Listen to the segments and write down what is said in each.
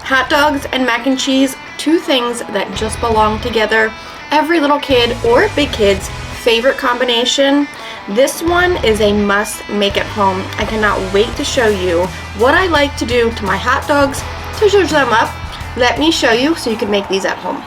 Hot dogs and mac and cheese, two things that just belong together. Every little kid or big kid's favorite combination. This one is a must make at home. I cannot wait to show you what I like to do to my hot dogs to zhuzh them up. Let me show you so you can make these at home.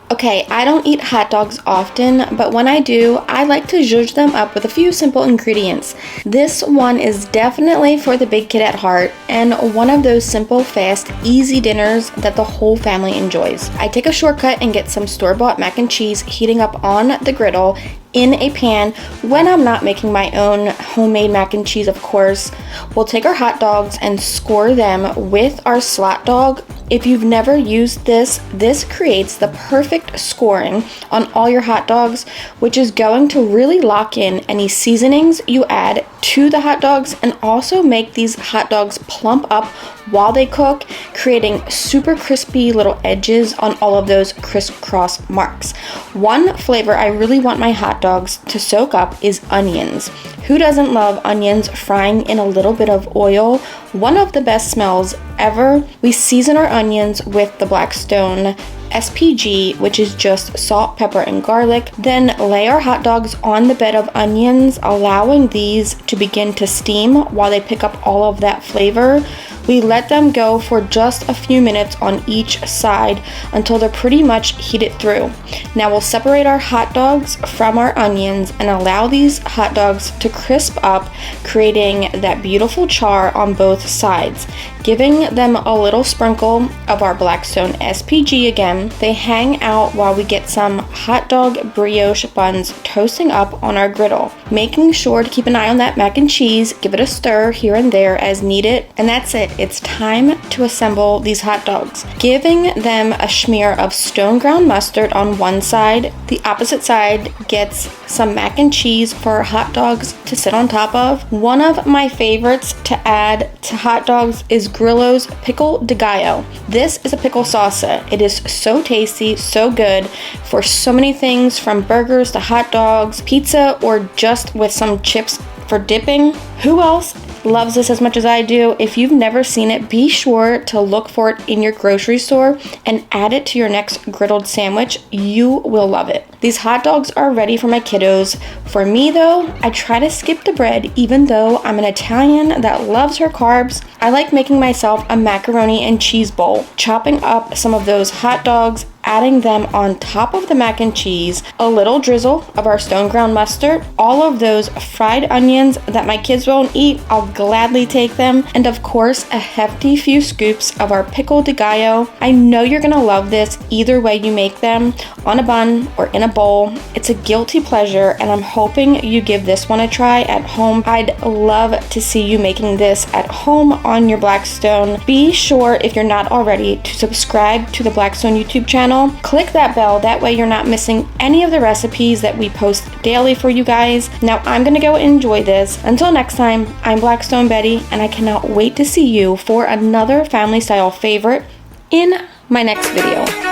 Okay, I don't eat hot dogs often, but when I do, I like to zhuzh them up with a few simple ingredients. This one is definitely for the big kid at heart, and one of those simple, fast, easy dinners that the whole family enjoys. I take a shortcut and get some store-bought mac and cheese heating up on the griddle in a pan when I'm not making my own homemade mac and cheese, of course. We'll take our hot dogs and score them with our Slotdog. If you've never used this creates the perfect scoring on all your hot dogs, which is going to really lock in any seasonings you add to the hot dogs and also make these hot dogs plump up while they cook, creating super crispy little edges on all of those crisscross marks. One flavor I really want my hot dogs to soak up is onions. Who doesn't love onions frying in a little bit of oil? One of the best smells ever. We season our onions with the Blackstone SPG, which is just salt, pepper, and garlic. Then lay our hot dogs on the bed of onions, allowing these to begin to steam while they pick up all of that flavor. We let them go for just a few minutes on each side until they're pretty much heated through. Now we'll separate our hot dogs from our onions and allow these hot dogs to crisp up, creating that beautiful char on both sides, giving them a little sprinkle of our Blackstone SPG again. They hang out while we get some hot dog brioche buns toasting up on our griddle, making sure to keep an eye on that mac and cheese, give it a stir here and there as needed, and that's it. It's time to assemble these hot dogs, giving them a smear of stone ground mustard on one side. The opposite side gets some mac and cheese for our hot dogs to sit on top of. One of my favorites to add to hot dogs is Grillo's Pickle de Gallo. This is a pickle salsa. It is so tasty, so good for so many things, from burgers to hot dogs, pizza, or just with some chips for dipping. Who else loves this as much as I do? If you've never seen it, be sure to look for it in your grocery store and add it to your next griddled sandwich. You will love it. These hot dogs are ready for my kiddos. For me though, I try to skip the bread even though I'm an Italian that loves her carbs. I like making myself a macaroni and cheese bowl, chopping up some of those hot dogs, adding them on top of the mac and cheese, a little drizzle of our stone ground mustard, all of those fried onions that my kids won't eat, I'll gladly take them, and of course a hefty few scoops of our pickle de gallo. I know you're gonna love this either way you make them, on a bun or in a bowl. It's a guilty pleasure, and I'm hoping you give this one a try at home. I'd love to see you making this at home on your Blackstone. Be sure, if you're not already, to subscribe to the Blackstone YouTube channel. Click that bell, that way you're not missing any of the recipes that we post daily for you guys. Now I'm gonna go enjoy this. Until next time, I'm Blackstone Betty, and I cannot wait to see you for another family style favorite in my next video.